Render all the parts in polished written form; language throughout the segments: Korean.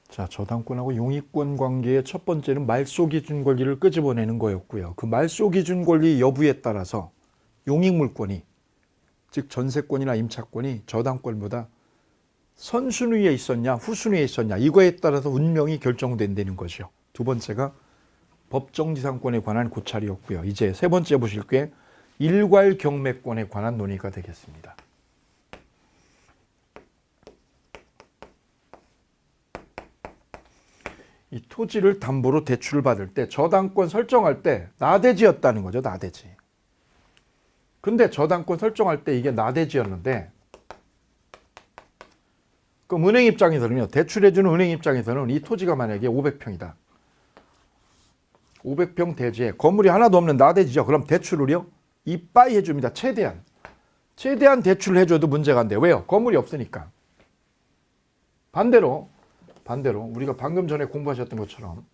자, 저당권하고 용익권 관계의 첫 번째는 말소기준 권리를 끄집어내는 거였고요. 그 말소기준 권리 여부에 따라서 용익물권이, 즉 전세권이나 임차권이 저당권보다 선순위에 있었냐 후순위에 있었냐, 이거에 따라서 운명이 결정된다는 거죠. 두 번째가 법정지상권에 관한 고찰이었고요. 이제 세 번째 보실 게 일괄경매권에 관한 논의가 되겠습니다. 이 토지를 담보로 대출을 받을 때 저당권 설정할 때 나대지였다는 거죠. 나대지. 근데 저당권 설정할 때 이게 나대지였는데, 그럼 은행 입장에서는요, 대출해주는 은행 입장에서는 이 토지가 만약에 500평이다. 500평 대지에 건물이 하나도 없는 나대지죠. 그럼 대출을요, 이빠이 해줍니다. 최대한 대출을 해줘도 문제가 안 돼요. 왜요? 건물이 없으니까. 반대로 우리가 방금 전에 공부하셨던 것처럼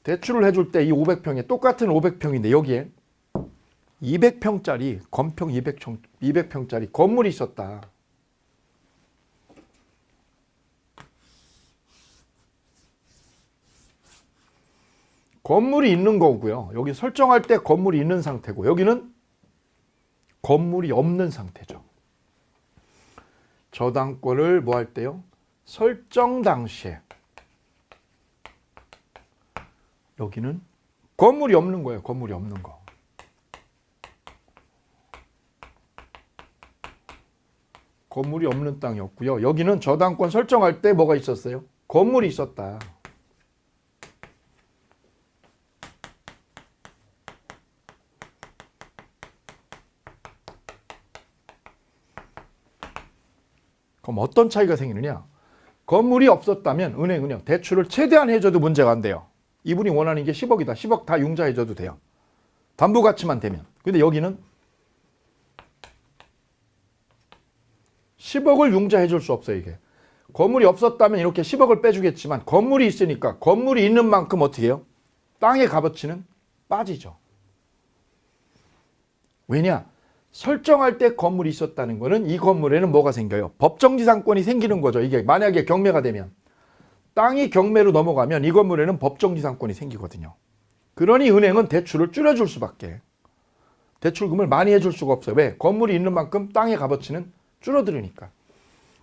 대출을 해줄 때 이 500평에 똑같은 500평인데 여기에 200평짜리 건평 200평짜리 건물이 있었다. 건물이 있는 거고요. 여기 설정할 때 건물이 있는 상태고, 여기는 건물이 없는 상태죠. 저당권을 뭐 할 때요? 설정 당시에 여기는 건물이 없는 거예요. 건물이 없는 거. 건물이 없는 땅이었고요. 여기는 저당권 설정할 때 뭐가 있었어요? 건물이 있었다. 그럼 어떤 차이가 생기느냐? 건물이 없었다면 은행은요, 대출을 최대한 해줘도 문제가 안 돼요. 이분이 원하는 게 10억이다. 10억 다 융자해줘도 돼요. 담보가치만 되면. 근데 여기는 10억을 융자해줄 수 없어요, 이게. 건물이 없었다면 이렇게 10억을 빼주겠지만, 건물이 있으니까 건물이 있는 만큼 어떻게 해요? 땅의 값어치는 빠지죠. 왜냐? 설정할 때 건물이 있었다는 거는 이 건물에는 뭐가 생겨요? 법정지상권이 생기는 거죠. 이게 만약에 경매가 되면, 땅이 경매로 넘어가면 이 건물에는 법정지상권이 생기거든요. 그러니 은행은 대출을 줄여줄 수밖에, 대출금을 많이 해줄 수가 없어요. 왜? 건물이 있는 만큼 땅의 값어치는 줄어들으니까.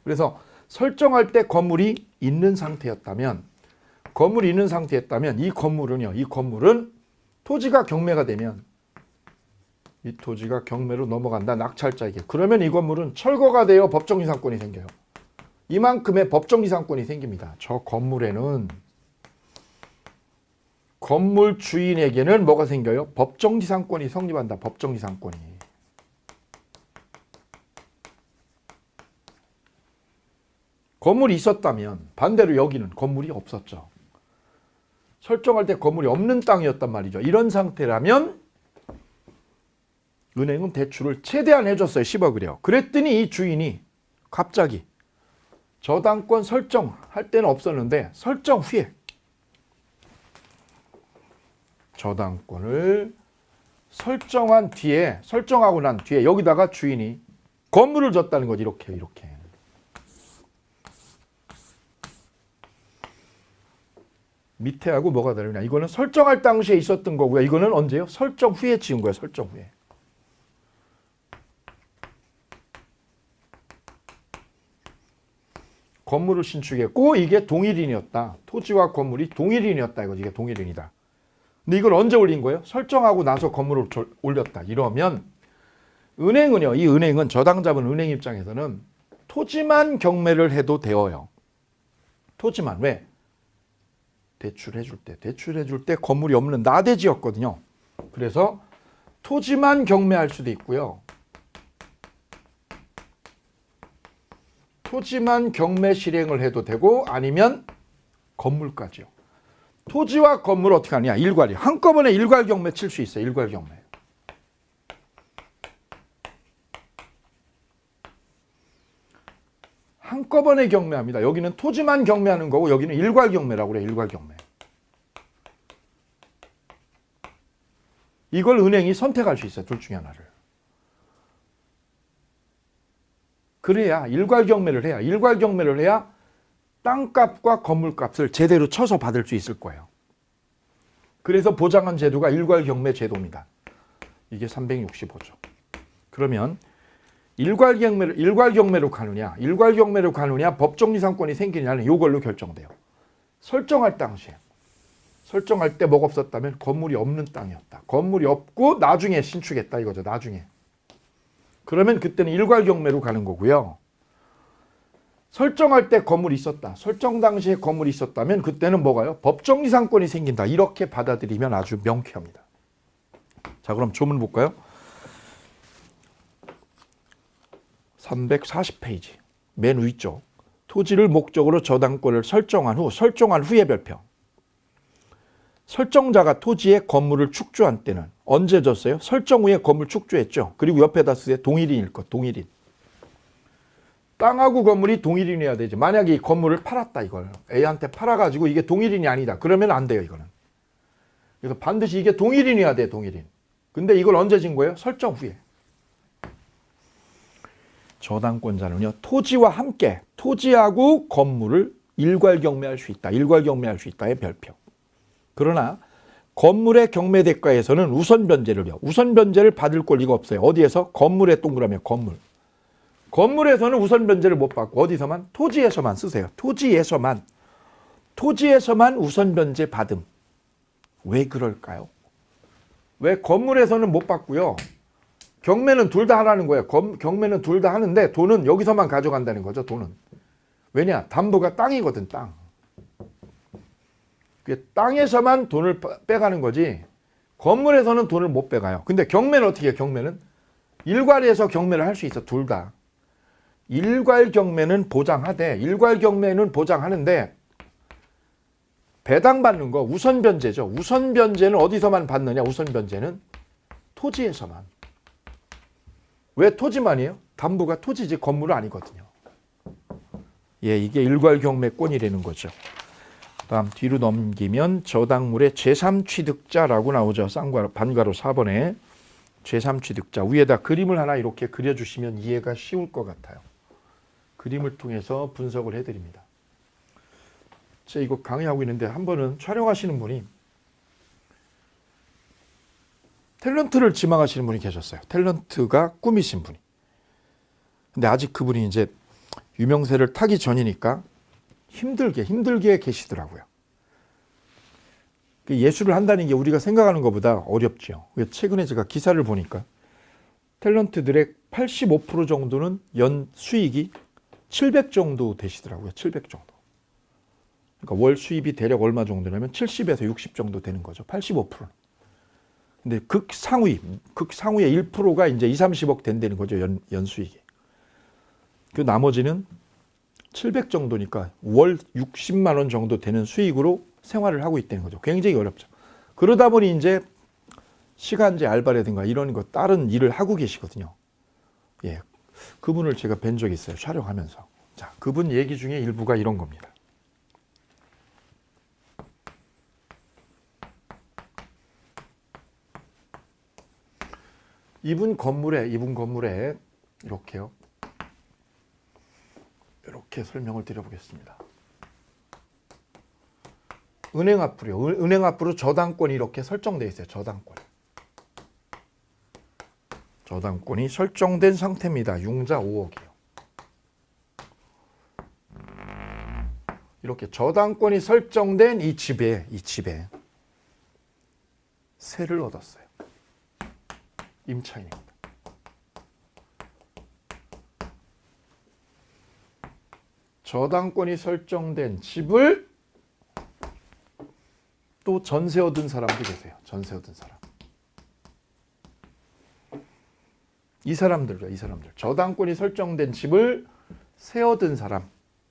그래서 설정할 때 건물이 있는 상태였다면, 이 건물은 토지가 경매가 되면, 이 토지가 경매로 넘어간다. 낙찰자에게. 그러면 이 건물은 철거가 되어 법정지상권이 생겨요. 이만큼의 법정지상권이 생깁니다. 저 건물에는, 건물 주인에게는 뭐가 생겨요? 법정지상권이 성립한다. 법정지상권이. 건물이 있었다면, 반대로 여기는 건물이 없었죠. 설정할 때 건물이 없는 땅이었단 말이죠. 이런 상태라면 은행은 대출을 최대한 해줬어요. 10억을요. 그랬더니 이 주인이 갑자기 저당권 설정할 때는 없었는데 설정 후에 저당권을 설정하고 난 뒤에 여기다가 주인이 건물을 줬다는 거지. 이렇게. 밑에하고 뭐가 다르냐? 이거는 설정할 당시에 있었던 거고요. 이거는 언제요? 설정 후에 지은 거예요. 설정 후에. 건물을 신축했고 이게 동일인이었다. 토지와 건물이 동일인이었다. 이거지. 이게 동일인이다. 근데 이걸 언제 올린 거예요? 설정하고 나서 건물을 올렸다. 이러면 은행은요. 이 은행은, 저당 잡은 은행 입장에서는 토지만 경매를 해도 되어요. 토지만. 왜? 대출해줄 때 건물이 없는 나대지였거든요. 그래서 토지만 경매할 수도 있고요. 토지만 경매 실행을 해도 되고, 아니면 건물까지요. 토지와 건물 어떻게 하느냐? 일괄이. 한꺼번에 일괄 경매 칠 수 있어요. 일괄 경매. 한꺼번에 경매합니다. 여기는 토지만 경매하는 거고 여기는 일괄 경매라고 그래요. 일괄 경매. 이걸 은행이 선택할 수 있어요. 둘 중에 하나를. 그래야 일괄 경매를 해야 땅값과 건물값을 제대로 쳐서 받을 수 있을 거예요. 그래서 보장한 제도가 일괄경매 제도입니다. 이게 365조. 그러면 일괄경매로 가느냐 법정이상권이 생기느냐는 이걸로 결정돼요. 설정할 때 뭐가 없었다면 건물이 없는 땅이었다. 건물이 없고 나중에 신축했다 이거죠. 나중에. 그러면 그때는 일괄경매로 가는 거고요. 설정할 때 건물이 있었다. 설정 당시에 건물이 있었다면 그때는 뭐가요? 법정이상권이 생긴다. 이렇게 받아들이면 아주 명쾌합니다. 자, 그럼 조문 볼까요? 340페이지 맨 위쪽. 토지를 목적으로 저당권을 설정한 후의 별표. 설정자가 토지에 건물을 축조한 때는 언제 줬어요? 설정 후에 건물 축조했죠. 그리고 옆에다 쓰세요. 동일인일 것. 동일인. 땅하고 건물이 동일인이어야 되지. 만약에 이 건물을 팔았다 이걸. A한테 팔아가지고 이게 동일인이 아니다. 그러면 안 돼요 이거는. 그래서 반드시 이게 동일인이어야 돼. 동일인. 근데 이걸 언제 진 거예요? 설정 후에. 저당권자는요. 토지와 함께 토지하고 건물을 일괄경매할 수 있다. 일괄경매할 수 있다의 별표. 그러나 건물의 경매 대가에서는 우선변제를 받을 권리가 없어요. 어디에서? 건물에 동그라미 건물. 건물에서는 우선변제를 못 받고 어디서만? 토지에서만 쓰세요. 토지에서만 우선변제 받음. 왜 그럴까요? 왜 건물에서는 못 받고요. 경매는 둘 다 하라는 거예요. 경매는 둘 다 하는데 돈은 여기서만 가져간다는 거죠. 돈은. 왜냐? 담보가 땅이거든. 땅. 땅에서만 돈을 빼가는 거지 건물에서는 돈을 못 빼가요. 근데 경매는 어떻게 해요? 경매는 일괄해서 경매를 할 수 있어. 둘 다. 일괄경매는 보장하는데 배당받는 거 우선변제죠. 우선변제는 어디서만 받느냐? 우선변제는 토지에서만. 왜 토지만이에요? 담보가 토지지 건물은 아니거든요. 예, 이게 일괄경매권이라는 거죠. 다음 뒤로 넘기면 저당물의 제3취득자라고 나오죠. 반가로 4번에 제3취득자. 위에다 그림을 하나 이렇게 그려주시면 이해가 쉬울 것 같아요. 그림을 통해서 분석을 해드립니다. 제가 이거 강의하고 있는데 한 번은 촬영하시는 분이 탤런트를 지망하시는 분이 계셨어요. 탤런트가 꿈이신 분이. 근데 아직 그분이 이제 유명세를 타기 전이니까 힘들게 계시더라고요. 예술을 한다는 게 우리가 생각하는 것보다 어렵죠. 최근에 제가 기사를 보니까 탤런트들의 85% 정도는 연 수익이 700 정도 되시더라고요. 700 정도. 그러니까 월 수입이 대략 얼마 정도냐면 70에서 60 정도 되는 거죠. 85%는. 근데 극상위의 1%가 이제 2, 30억 된다는 거죠. 연 수익이. 그 나머지는 700 정도니까 월 60만 원 정도 되는 수익으로 생활을 하고 있다는 거죠. 굉장히 어렵죠. 그러다 보니 이제 시간제 알바라든가 이런 거 다른 일을 하고 계시거든요. 예, 그분을 제가 뵌 적이 있어요. 촬영하면서. 자, 그분 얘기 중에 일부가 이런 겁니다. 이분 건물에 이렇게요. 이렇게 설명을 드려보겠습니다. 은행 앞으로 저당권이 이렇게 설정되어 있어요. 저당권이 설정된 상태입니다. 융자 5억이요. 이렇게 저당권이 설정된 이 집에 세를 얻었어요. 임차인입니다. 저당권이 설정된 집을 또 전세 얻은 사람도 계세요. 전세 얻은 사람. 이 사람들. 저당권이 설정된 집을 세 얻은 사람.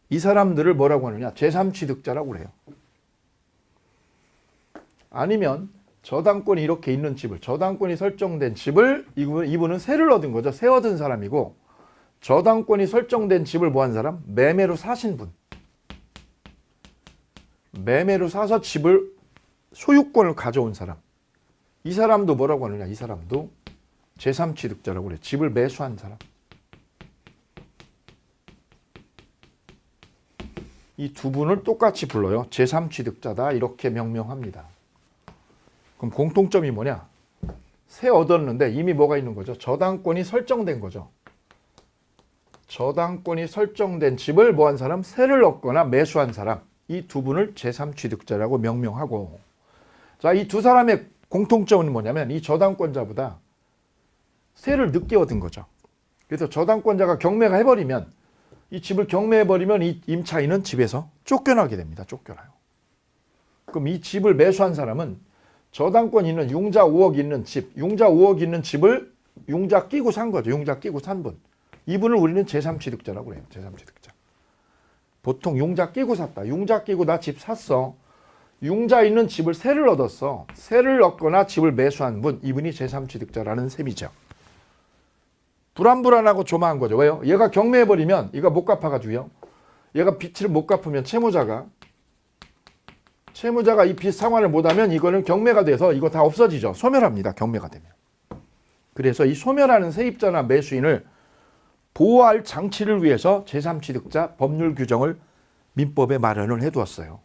이 사람들을 뭐라고 하느냐? 제3취득자라고 그래요. 아니면 저당권이 이렇게 있는 집을, 저당권이 설정된 집을 이분은 세를 얻은 거죠. 세 얻은 사람이고, 저당권이 설정된 집을 뭐 한 사람? 매매로 사신 분. 매매로 사서 집을 소유권을 가져온 사람. 이 사람도 뭐라고 하느냐? 이 사람도 제3취득자라고 그래요. 집을 매수한 사람. 이 두 분을 똑같이 불러요. 제3취득자다 이렇게 명명합니다. 그럼 공통점이 뭐냐? 세 얻었는데 이미 뭐가 있는 거죠? 저당권이 설정된 거죠. 저당권이 설정된 집을 뭐한 사람? 세를 얻거나 매수한 사람. 이 두 분을 제3취득자라고 명명하고, 자, 이 두 사람의 공통점은 뭐냐면 이 저당권자보다 세를 늦게 얻은 거죠. 그래서 저당권자가 경매가 해버리면, 이 집을 경매해버리면 이 임차인은 집에서 쫓겨나게 됩니다. 쫓겨나요. 그럼 이 집을 매수한 사람은 저당권 있는 융자 5억 있는 집, 융자 5억 있는 집을 융자 끼고 산 거죠. 융자 끼고 산 분. 이분을 우리는 제3취득자라고 해요. 제3취득자. 보통 융자 끼고 샀다. 융자 끼고 나 집 샀어. 융자 있는 집을 세를 얻었어. 세를 얻거나 집을 매수한 분, 이분이 제3취득자라는 셈이죠. 불안불안하고 조마한 거죠. 왜요? 얘가 경매해버리면 이거 못 갚아가지고요. 얘가 빚을 못 갚으면 채무자가 이 빚 상환을 못하면 이거는 경매가 돼서 이거 다 없어지죠. 소멸합니다. 경매가 되면. 그래서 이 소멸하는 세입자나 매수인을 보호할 장치를 위해서 제3취득자 법률 규정을 민법에 마련을 해두었어요.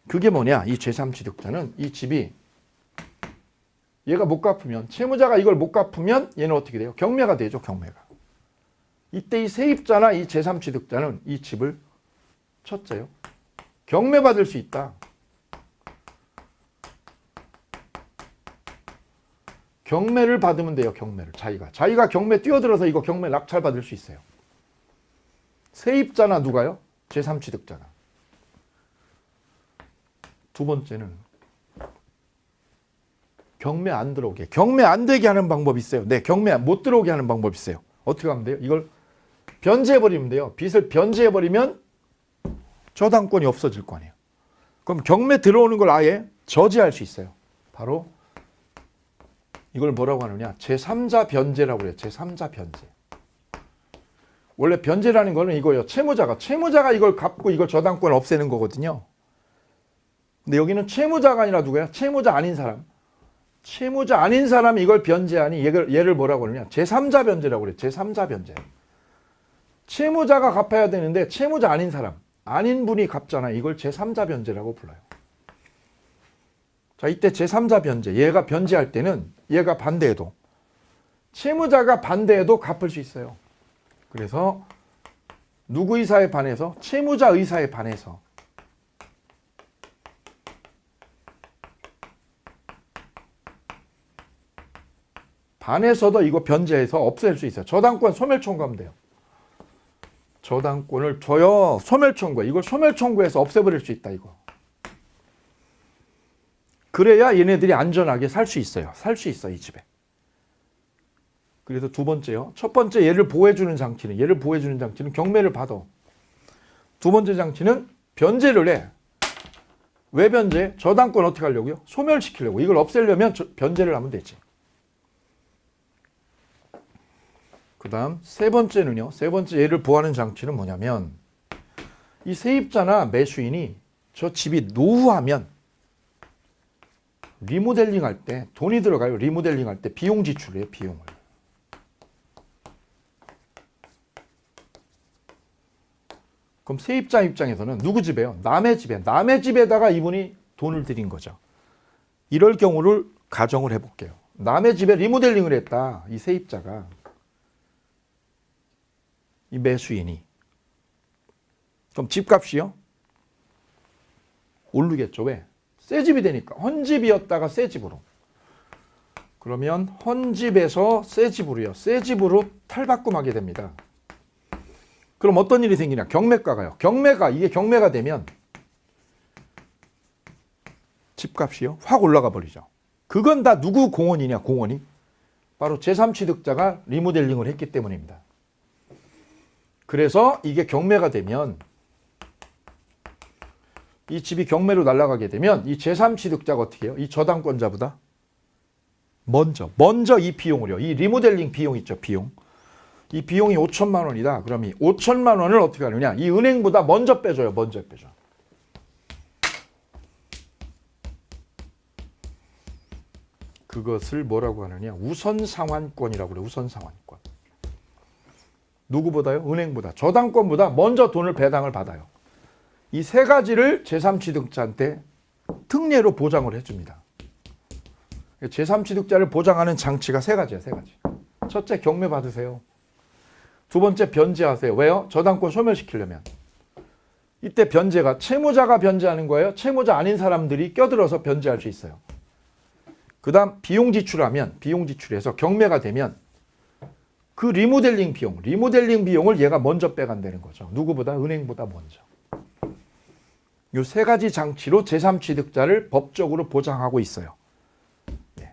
그게 뭐냐? 이 제3취득자는 이 집이 얘가 못 갚으면, 채무자가 이걸 못 갚으면 얘는 어떻게 돼요? 경매가 되죠. 경매가. 이때 이 세입자나 이 제3취득자는 이 집을 첫째요. 경매받을 수 있다. 경매를 받으면 돼요. 경매를. 자기가 경매 뛰어들어서 이거 경매 낙찰받을 수 있어요. 세입자나 누가요? 제3취득자가. 두 번째는 경매 안 들어오게. 경매 안 되게 하는 방법이 있어요. 네, 경매 못 들어오게 하는 방법이 있어요. 어떻게 하면 돼요? 이걸 변제해버리면 돼요. 빚을 변제해버리면 저당권이 없어질 거 아니에요. 그럼 경매 들어오는 걸 아예 저지할 수 있어요. 바로 이걸 뭐라고 하느냐? 제3자 변제라고 해요. 제3자 변제. 원래 변제라는 거는 이거예요. 채무자가 이걸 갚고 이걸 저당권 없애는 거거든요. 근데 여기는 채무자가 아니라 누구야? 채무자 아닌 사람. 채무자 아닌 사람이 이걸 변제하니 얘를 뭐라고 그러냐? 제3자 변제라고 그래요. 제3자 변제. 채무자가 갚아야 되는데 채무자 아닌 사람, 아닌 분이 갚잖아요. 이걸 제3자 변제라고 불러요. 자, 이때 제3자 변제, 얘가 변제할 때는 얘가 반대해도, 채무자가 반대해도 갚을 수 있어요. 그래서 누구 의사에 반해서? 채무자 의사에 반해서. 반해서도 이거 변제해서 없앨 수 있어요. 저당권 소멸 청구하면 돼요. 저당권을 줘요. 소멸 청구. 이걸 소멸 청구해서 없애버릴 수 있다. 이거. 그래야 얘네들이 안전하게 살 수 있어요. 살 수 있어 이 집에. 그래서 두 번째요. 첫 번째 얘를 보호해주는 장치는 경매를 받아. 두 번째 장치는 변제를 해. 왜 변제? 저당권 어떻게 하려고요? 소멸시키려고. 이걸 없애려면 변제를 하면 되지. 그 다음 세 번째는요. 세 번째 얘를 보호하는 장치는 뭐냐면, 이 세입자나 매수인이 저 집이 노후하면 리모델링 할 때 돈이 들어가요. 리모델링 할 때 비용 지출해요. 비용을. 그럼 세입자 입장에서는 누구 집에요? 남의 집에. 남의 집에다가 이분이 돈을 들인 거죠. 이럴 경우를 가정을 해볼게요. 남의 집에 리모델링을 했다. 이 세입자가. 이 매수인이. 그럼 집값이요? 오르겠죠. 왜? 새 집이 되니까. 헌집이었다가 새 집으로. 그러면 헌집에서 새 집으로요. 새 집으로 탈바꿈하게 됩니다. 그럼 어떤 일이 생기냐? 경매가가요. 이게 경매가 되면 집값이요? 확 올라가 버리죠. 그건 다 누구 공헌이냐? 공헌이? 바로 제3취득자가 리모델링을 했기 때문입니다. 그래서 이게 경매가 되면, 이 집이 경매로 날아가게 되면 이 제3취득자가 어떻게 해요? 이 저당권자보다 먼저 이 비용을요. 이 리모델링 비용 있죠. 비용. 이 비용이 5천만 원이다. 그럼 이 5천만 원을 어떻게 하느냐? 이 은행보다 먼저 빼줘요. 먼저 빼줘. 그것을 뭐라고 하느냐? 우선상환권이라고 그래요. 우선상환권. 누구보다요? 은행보다. 저당권보다 먼저 돈을 배당을 받아요. 이 세 가지를 제3취득자한테 특례로 보장을 해줍니다. 제3취득자를 보장하는 장치가 세 가지예요. 세 가지. 첫째, 경매 받으세요. 두 번째, 변제하세요. 왜요? 저당권 소멸시키려면. 이때 변제가 채무자가 변제하는 거예요. 채무자 아닌 사람들이 껴들어서 변제할 수 있어요. 그 다음 비용 지출하면 비용 지출해서 경매가 되면 그 리모델링 비용을 얘가 먼저 빼간다는 거죠. 누구보다? 은행보다 먼저. 이 세 가지 장치로 제3취득자를 법적으로 보장하고 있어요. 네.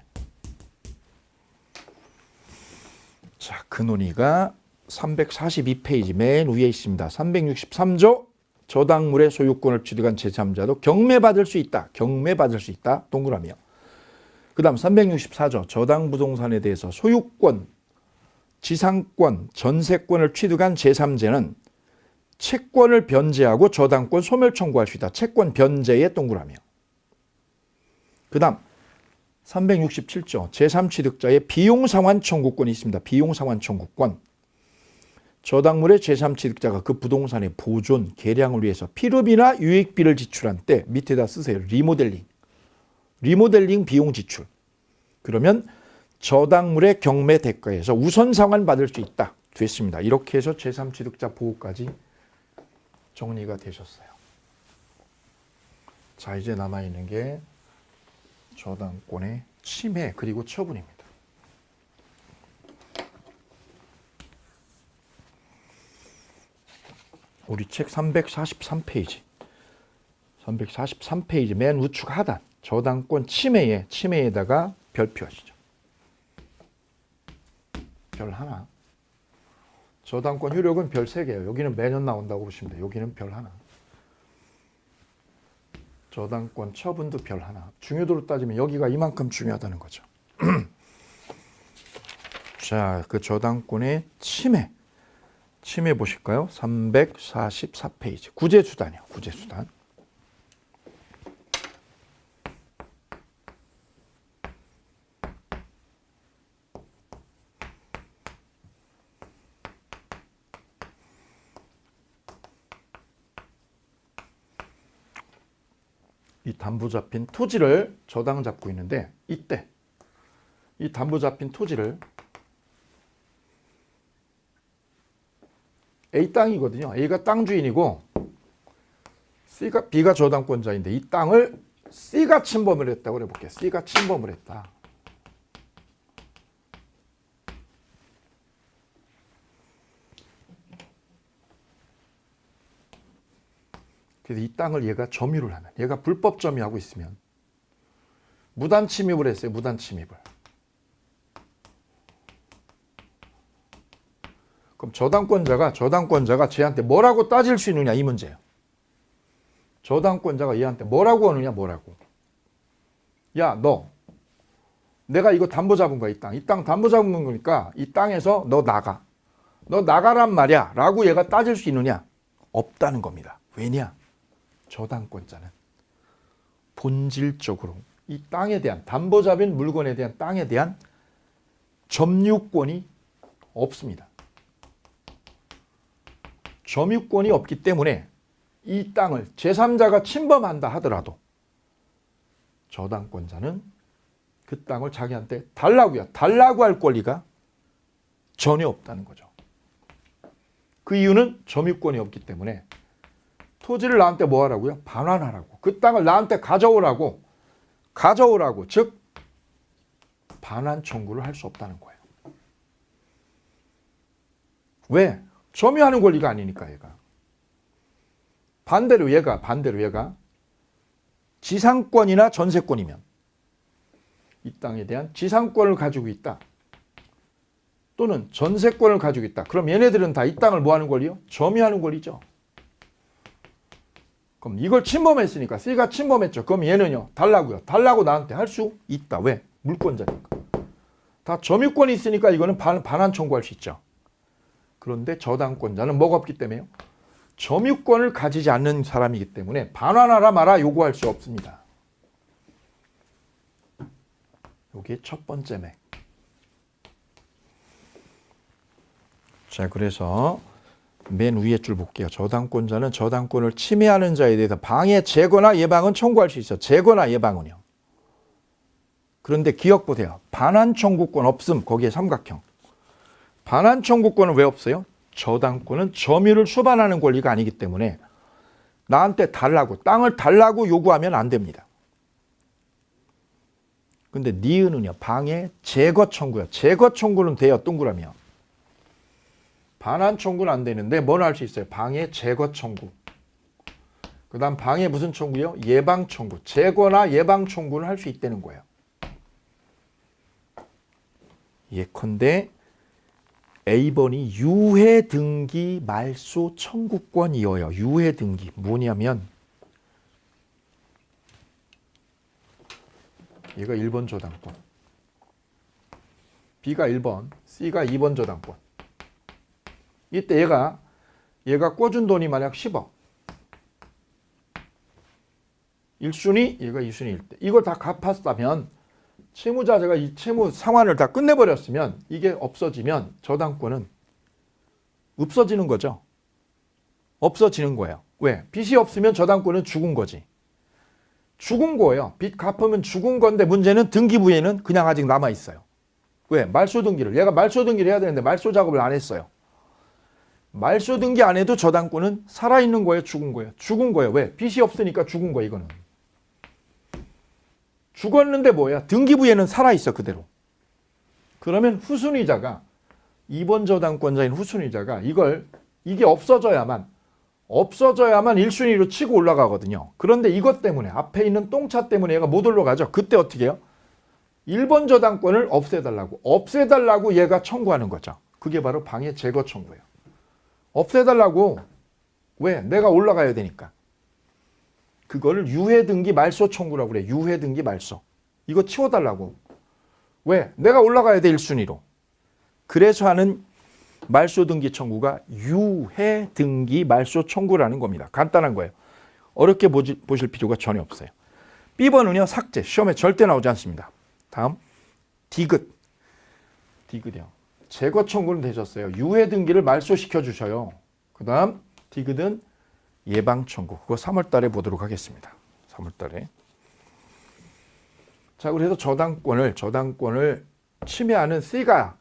자, 그 논의가 342페이지 맨 위에 있습니다. 363조 저당물의 소유권을 취득한 제3자도 경매받을 수 있다. 경매받을 수 있다. 동그라미요. 그 다음 364조 저당부동산에 대해서 소유권, 지상권, 전세권을 취득한 제3자는 채권을 변제하고 저당권 소멸 청구할 수 있다. 채권 변제의 동그라미요. 그 다음 367조 제3취득자의 비용상환 청구권이 있습니다. 비용상환 청구권. 저당물의 제3취득자가 그 부동산의 보존, 개량을 위해서 필요비나 유익비를 지출한 때 밑에다 쓰세요. 리모델링 비용 지출. 그러면 저당물의 경매 대가에서 우선 상환 받을 수 있다. 됐습니다. 이렇게 해서 제3취득자 보호까지 정리가 되셨어요. 자, 이제 남아있는 게 저당권의 침해 그리고 처분입니다. 우리 책 343페이지. 343페이지 맨 우측 하단. 저당권 침해에다가 별표하시죠. 별 하나. 저당권 효력은 별 3개예요. 여기는 매년 나온다고 보시면 돼요. 여기는 별 하나. 저당권 처분도 별 하나. 중요도로 따지면 여기가 이만큼 중요하다는 거죠. 자, 그 저당권의 침해 보실까요? 344페이지. 구제수단이요. 구제수단. 이 담보 잡힌 토지를 저당 잡고 있는데 이때 이 담보 잡힌 토지를 A 땅이거든요. A가 땅 주인이고 B가 저당권자인데 이 땅을 C가 침범을 했다고 해볼게요. C가 침범을 했다. 그래서 이 땅을 얘가 점유를 하면, 얘가 불법 점유하고 있으면 무단 침입을 했어요. 무단 침입을. 그럼 저당권자가 쟤한테 뭐라고 따질 수 있느냐 이 문제예요. 저당권자가 얘한테 뭐라고 하느냐 뭐라고. 야, 너 내가 이거 담보 잡은 거야. 이 땅 담보 잡은 거니까 이 땅에서 너 나가. 너 나가란 말이야 라고 얘가 따질 수 있느냐? 없다는 겁니다. 왜냐? 저당권자는 본질적으로 이 땅에 대한 담보 잡인 물건에 대한 땅에 대한 점유권이 없습니다. 점유권이 없기 때문에 이 땅을 제3자가 침범한다 하더라도 저당권자는 그 땅을 자기한테 달라고 할 권리가 전혀 없다는 거죠. 그 이유는 점유권이 없기 때문에 토지를 나한테 뭐 하라고요? 반환하라고. 그 땅을 나한테 가져오라고. 즉 반환 청구를 할 수 없다는 거예요. 왜? 점유하는 권리가 아니니까 얘가. 반대로 얘가 지상권이나 전세권이면 이 땅에 대한 지상권을 가지고 있다. 또는 전세권을 가지고 있다. 그럼 얘네들은 다 이 땅을 뭐 하는 권리요? 점유하는 권리죠. 그럼 이걸 침범했으니까 C가 침범했죠. 그럼 얘는요. 달라고 나한테 할 수 있다. 왜? 물권자니까. 다 점유권이 있으니까 이거는 반환 청구할 수 있죠. 그런데 저당권자는 뭐가 없기 때문에요? 점유권을 가지지 않는 사람이기 때문에 반환하라 마라 요구할 수 없습니다. 이게 첫 번째 맥. 자, 그래서 맨 위에 줄 볼게요. 저당권자는 저당권을 침해하는 자에 대해서 방해, 제거나 예방은 청구할 수 있어. 제거나 예방은요. 그런데 기억 보세요. 반환 청구권 없음. 거기에 삼각형. 반환 청구권은 왜 없어요? 저당권은 점유를 수반하는 권리가 아니기 때문에 나한테 달라고, 땅을 달라고 요구하면 안 됩니다. 근데 니은은요. 방해, 제거 청구요. 제거 청구는 돼요. 동그라미요. 반환 청구는 안 되는데 뭘 할 수 있어요? 방해, 제거 청구. 그 다음 방해 무슨 청구요? 예방 청구. 제거나 예방 청구는 할 수 있다는 거예요. 예컨대 A번이 유해 등기 말소 청구권이어요. 유해 등기 뭐냐면 얘가 1번 저당권, B가 1번, C가 2번 저당권. 이때 얘가 꿔준 돈이 만약 10억. 1순위, 얘가 2순위일 때. 이걸 다 갚았다면 채무자가 이 채무 상환을 다 끝내버렸으면 이게 없어지면 저당권은 없어지는 거죠. 없어지는 거예요. 왜? 빚이 없으면 저당권은 죽은 거지. 죽은 거예요. 빚 갚으면 죽은 건데 문제는 등기부에는 그냥 아직 남아있어요. 왜? 말소 등기를. 얘가 말소 등기를 해야 되는데 말소 작업을 안 했어요. 말소 등기 안 해도 저당권은 살아있는 거예요? 죽은 거예요? 죽은 거예요. 왜? 빚이 없으니까 죽은 거예요. 이거는. 죽었는데 뭐야? 등기부에는 살아있어 그대로. 그러면 후순위자가 2번 저당권자인 후순위자가 이게 없어져야만 1순위로 치고 올라가거든요. 그런데 이것 때문에 앞에 있는 똥차 때문에 얘가 못 올라가죠. 그때 어떻게 해요? 1번 저당권을 없애달라고 얘가 청구하는 거죠. 그게 바로 방해 제거 청구예요. 없애달라고. 왜? 내가 올라가야 되니까. 그거를 유해등기 말소 청구라고 그래. 유해등기 말소. 이거 치워달라고. 왜? 내가 올라가야 돼 1순위로. 그래서 하는 말소등기 청구가 유해등기 말소 청구라는 겁니다. 간단한 거예요. 어렵게 보실 필요가 전혀 없어요. B번은요. 삭제. 시험에 절대 나오지 않습니다. 다음 디귿. 디귿이요. 제거 청구는 되셨어요. 유해등기를 말소시켜 주셔요. 그 다음 디귿은 예방 청구. 그거 3월 달에 보도록 하겠습니다. 3월 달에. 자, 그래서 저당권을 침해하는 C가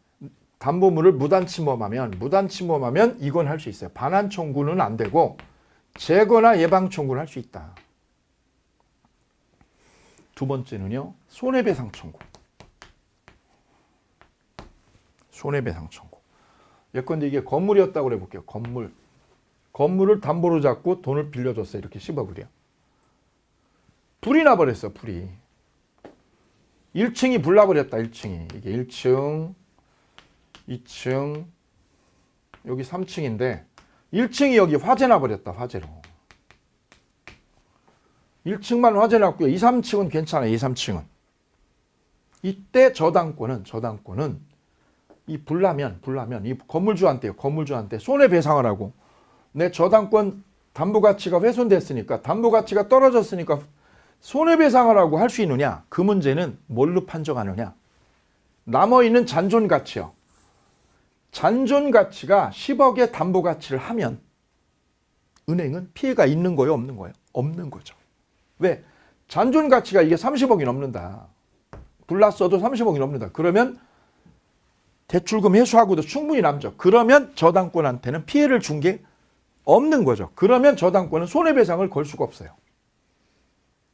담보물을 무단 침범하면 이건 할 수 있어요. 반환 청구는 안 되고 제거나 예방 청구를 할 수 있다. 두 번째는요. 손해배상 청구. 손해배상 청구. 예컨대 이게 건물이었다고 해볼게요. 건물을 담보로 잡고 돈을 빌려줬어요. 이렇게 10억을요. 불이 나버렸어. 불이. 1층이 불나버렸다. 1층이. 이게 1층, 2층, 여기 3층인데 1층이 여기 화재 나버렸다. 화재로. 1층만 화재 났고요. 2, 3층은 괜찮아요. 2, 3층은. 이때 저당권은 이 불나면 이 건물주한테 손해배상을 하고 내 저당권 담보가치가 훼손됐으니까 담보가치가 떨어졌으니까 손해배상을 하고 할 수 있느냐? 그 문제는 뭘로 판정하느냐? 남아있는 잔존가치요. 잔존가치가 10억의 담보가치를 하면 은행은 피해가 있는 거예요? 없는 거예요? 없는 거죠. 왜? 잔존가치가 이게 30억이 넘는다. 불났어도 30억이 넘는다. 그러면 대출금 회수하고도 충분히 남죠. 그러면 저당권한테는 피해를 준 게 없는 거죠. 그러면 저당권은 손해배상을 걸 수가 없어요.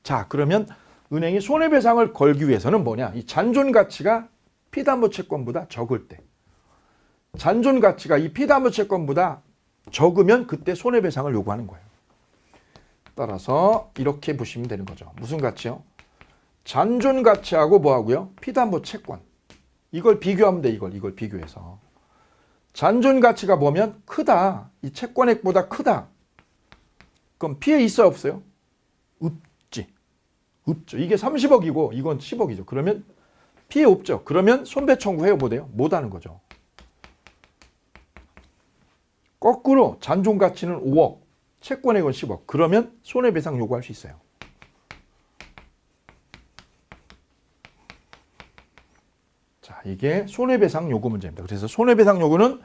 자, 그러면 은행이 손해배상을 걸기 위해서는 뭐냐? 이 잔존가치가 피담보채권보다 적을 때. 잔존가치가 이 피담보채권보다 적으면 그때 손해배상을 요구하는 거예요. 따라서 이렇게 보시면 되는 거죠. 무슨 가치요? 잔존가치하고 뭐하고요? 피담보채권. 이걸 비교하면 돼. 이걸 비교해서. 잔존가치가 보면 크다. 이 채권액보다 크다. 그럼 피해 있어요? 없어요? 없죠. 이게 30억이고 이건 10억이죠. 그러면 피해 없죠. 그러면 손배 청구해요? 못해요? 못하는 거죠. 거꾸로 잔존가치는 5억, 채권액은 10억. 그러면 손해배상 요구할 수 있어요. 자, 이게 손해배상 요구 문제입니다. 그래서 손해배상 요구는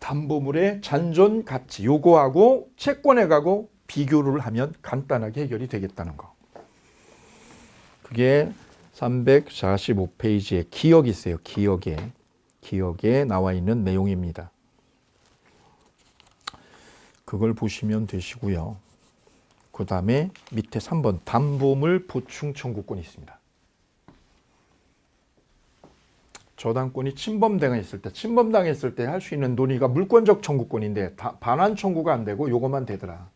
담보물의 잔존 가치 요거하고 채권액하고 비교를 하면 간단하게 해결이 되겠다는 거. 그게 345페이지에 기억이 있어요. 기억에 나와 있는 내용입니다. 그걸 보시면 되시고요. 그 다음에 밑에 3번 담보물 보충 청구권이 있습니다. 저당권이 침범당했을 때 할 수 있는 논의가 물권적 청구권인데 반환 청구가 안 되고 요것만 되더라.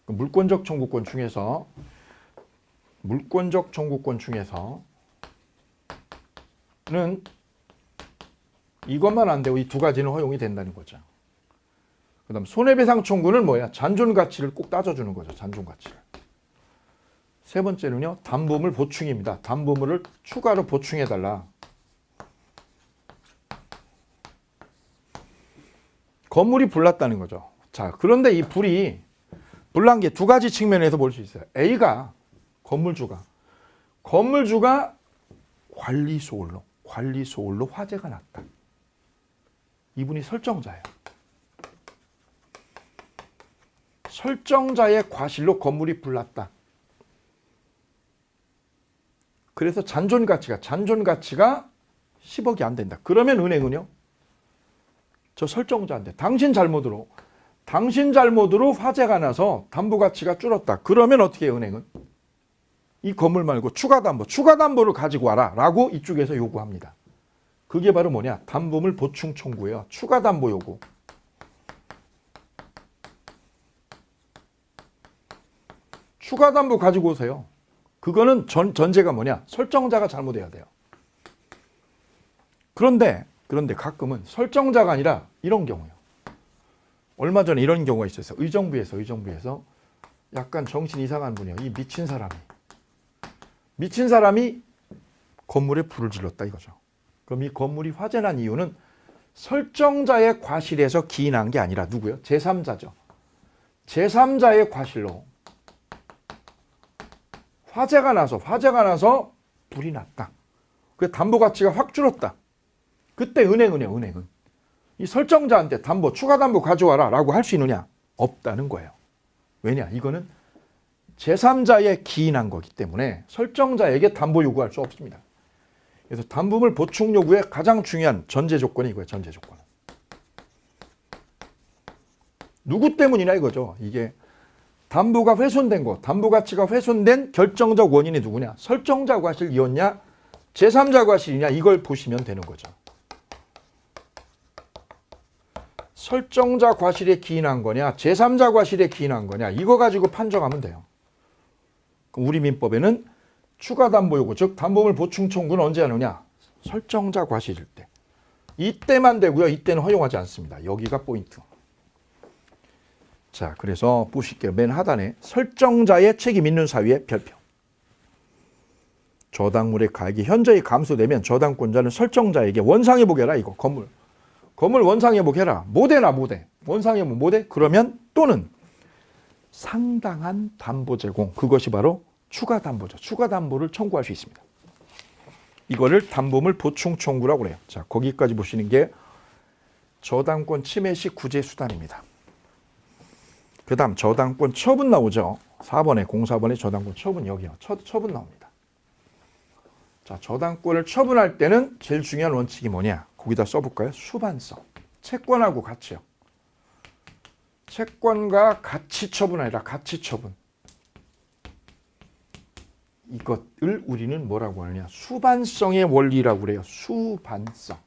물권적 청구권 중에서는 이것만 안 되고 이 두 가지는 허용이 된다는 거죠. 그 다음 손해배상 청구는 뭐야? 잔존 가치를 꼭 따져주는 거죠. 잔존 가치를. 세 번째는요. 담보물 보충입니다. 담보물을 추가로 보충해달라. 건물이 불났다는 거죠. 자, 그런데 이 불이 불난 게 두 가지 측면에서 볼 수 있어요. A가 건물주가 관리소홀로 화재가 났다. 이분이 설정자예요. 설정자의 과실로 건물이 불났다. 그래서 잔존 가치가 10억이 안 된다. 그러면 은행은요. 저 설정자한테 당신 잘못으로 화재가 나서 담보 가치가 줄었다. 그러면 어떻게 해요, 은행은? 이 건물 말고 추가 담보를 가지고 와라 라고 이쪽에서 요구합니다. 그게 바로 뭐냐? 담보물 보충 청구예요. 추가 담보 요구. 추가 담보 가지고 오세요. 그거는 전제가 뭐냐? 설정자가 잘못해야 돼요. 그런데 가끔은 설정자가 아니라 이런 경우요. 얼마 전에 이런 경우가 있었어요. 의정부에서 약간 정신 이상한 분이요. 이 미친 사람이 건물에 불을 질렀다 이거죠. 그럼 이 건물이 화재난 이유는 설정자의 과실에서 기인한 게 아니라 누구요? 제3자죠. 제3자의 과실로 화재가 나서 불이 났다. 그 담보 가치가 확 줄었다. 그때 은행은 이 설정자한테 추가 담보 가져와라 라고 할 수 있느냐? 없다는 거예요. 왜냐? 이거는 제3자에 기인한 거기 때문에 설정자에게 담보 요구할 수 없습니다. 그래서 담보물 보충 요구의 가장 중요한 전제 조건이 이거예요. 전제 조건. 누구 때문이냐 이거죠. 이게 담보가 훼손된 거, 담보 가치가 훼손된 결정적 원인이 누구냐? 설정자 과실이었냐? 제3자 과실이냐? 이걸 보시면 되는 거죠. 설정자 과실에 기인한 거냐, 제3자 과실에 기인한 거냐, 이거 가지고 판정하면 돼요. 우리 민법에는 추가 담보 요구, 즉 담보물 보충 청구는 언제 하느냐? 설정자 과실일 때. 이때만 되고요. 이때는 허용하지 않습니다. 여기가 포인트. 자, 그래서 보실게요. 맨 하단에 설정자의 책임 있는 사유의 별표. 저당물의 가액이 현저히 감소되면 저당권자는 설정자에게 원상회복 해라 이거. 건물 원상회복 해라. 못해나 못해. 원상회복 못해? 그러면 또는 상당한 담보 제공. 그것이 바로 추가 담보죠. 추가 담보를 청구할 수 있습니다. 이거를 담보물 보충 청구라고 그래요. 자, 거기까지 보시는 게 저당권 침해 시 구제 수단입니다. 그 다음 저당권 처분 나오죠. 4번에 04번에 저당권 처분 여기요. 처분 나옵니다. 자, 저당권을 처분할 때는 제일 중요한 원칙이 뭐냐? 거기다 써볼까요? 수반성. 채권하고 같이요. 채권과 같이 처분 아니라 같이 처분. 이것을 우리는 뭐라고 하느냐? 수반성의 원리라고 그래요. 수반성.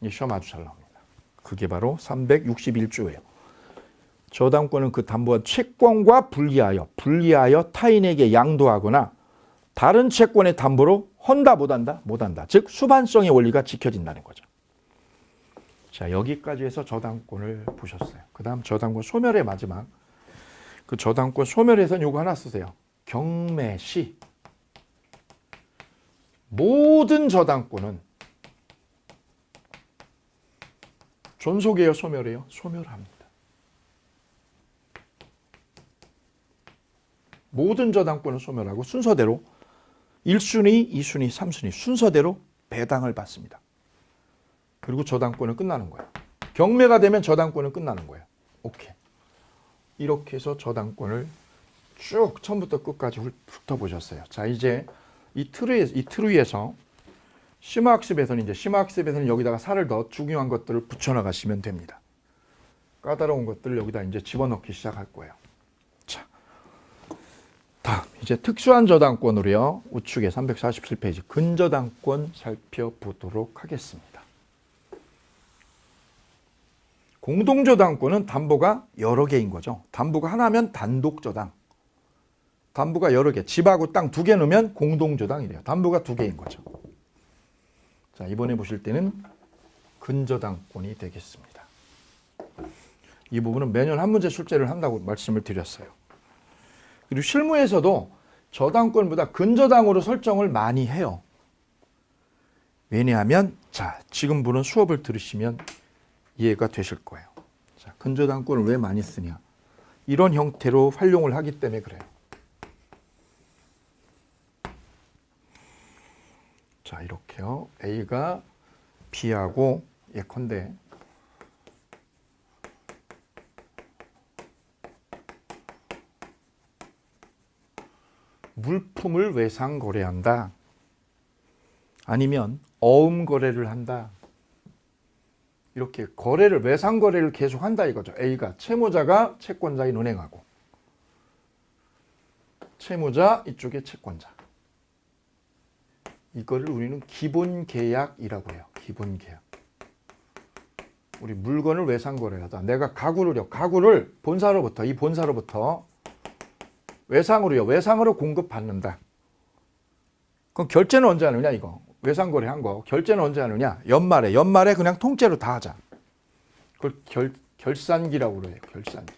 이 시험 아주 잘 나옵니다. 그게 바로 361조예요. 저당권은 그 담보한 채권과 분리하여 타인에게 양도하거나 다른 채권의 담보로 헌다 못한다? 못한다. 즉 수반성의 원리가 지켜진다는 거죠. 자, 여기까지 해서 저당권을 보셨어요. 그 다음 저당권 소멸의 마지막. 그 저당권 소멸에서는 요거 하나 쓰세요. 경매시 모든 저당권은 존속이에요, 소멸이에요? 소멸합니다. 모든 저당권을 소멸하고 순서대로 1순위, 2순위, 3순위 순서대로 배당을 받습니다. 그리고 저당권은 끝나는 거예요. 경매가 되면 저당권은 끝나는 거예요. 오케이. 이렇게 해서 저당권을 쭉 처음부터 끝까지 훑어보셨어요. 자, 이제 이 틀 위에서 심화학습에서는 여기다가 살을 더 중요한 것들을 붙여나가시면 됩니다. 까다로운 것들을 여기다 이제 집어넣기 시작할 거예요. 자, 다음 이제 특수한 저당권으로요. 우측에 347페이지 근저당권 살펴보도록 하겠습니다. 공동저당권은 담보가 여러 개인 거죠. 담보가 하나면 단독저당. 담보가 여러 개, 집하고 땅 2개 넣으면 공동저당이래요. 담보가 2개인 거죠. 자, 이번에 보실 때는 근저당권이 되겠습니다. 이 부분은 매년 한 문제 출제를 한다고 말씀을 드렸어요. 그리고 실무에서도 저당권보다 근저당으로 설정을 많이 해요. 왜냐하면 자, 지금 보는 수업을 들으시면 이해가 되실 거예요. 자, 근저당권을 왜 많이 쓰냐? 이런 형태로 활용을 하기 때문에 그래요. 자, 이렇게요. A가 B하고 예컨대 물품을 외상 거래한다. 아니면 어음 거래를 한다. 이렇게 거래를 외상 거래를 계속 한다 이거죠. A가 채무자가 채권자인 은행하고 채무자 이쪽에 채권자. 이거를 우리는 기본 계약이라고 해요. 기본 계약. 우리 물건을 외상 거래하다. 내가 가구를 본사로부터 이 본사로부터 외상으로 공급받는다. 그럼 결제는 언제 하느냐 이거. 외상 거래한 거. 결제는 언제 하느냐? 연말에 그냥 통째로 다 하자. 그걸 결산기라고 그래요. 결산기.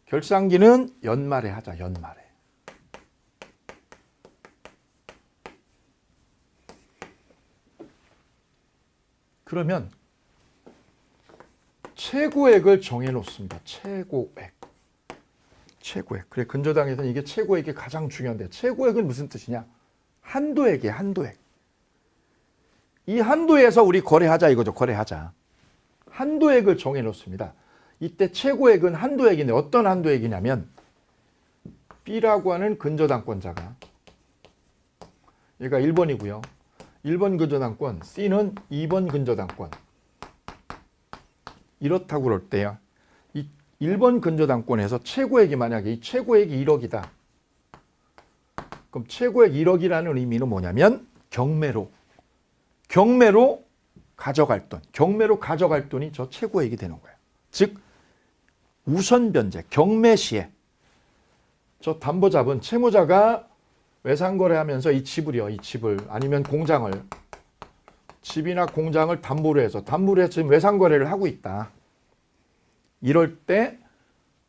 결산기는 연말에 하자. 연말에. 그러면 최고액을 정해 놓습니다. 최고액. 그래, 근저당에서는 이게 최고액이 가장 중요한데, 최고액은 무슨 뜻이냐? 한도액이에요, 한도액. 이 한도에서 우리 거래하자 이거죠, 거래하자. 한도액을 정해 놓습니다. 이때 최고액은 한도액인데 어떤 한도액이냐면 B라고 하는 근저당권자가 얘가 1번이고요. 1번 근저당권, C는 2번 근저당권. 이렇다고 그럴 때요. 이 1번 근저당권에서 최고액이 만약에 이 최고액이 1억이다. 그럼 최고액 1억이라는 의미는 뭐냐면 경매로 가져갈 돈. 경매로 가져갈 돈이 저 최고액이 되는 거예요. 즉 우선 변제, 경매 시에 저 담보잡은 채무자가 외상거래하면서 이 집을 아니면 공장을 집이나 공장을 담보로 해서 지금 외상거래를 하고 있다. 이럴 때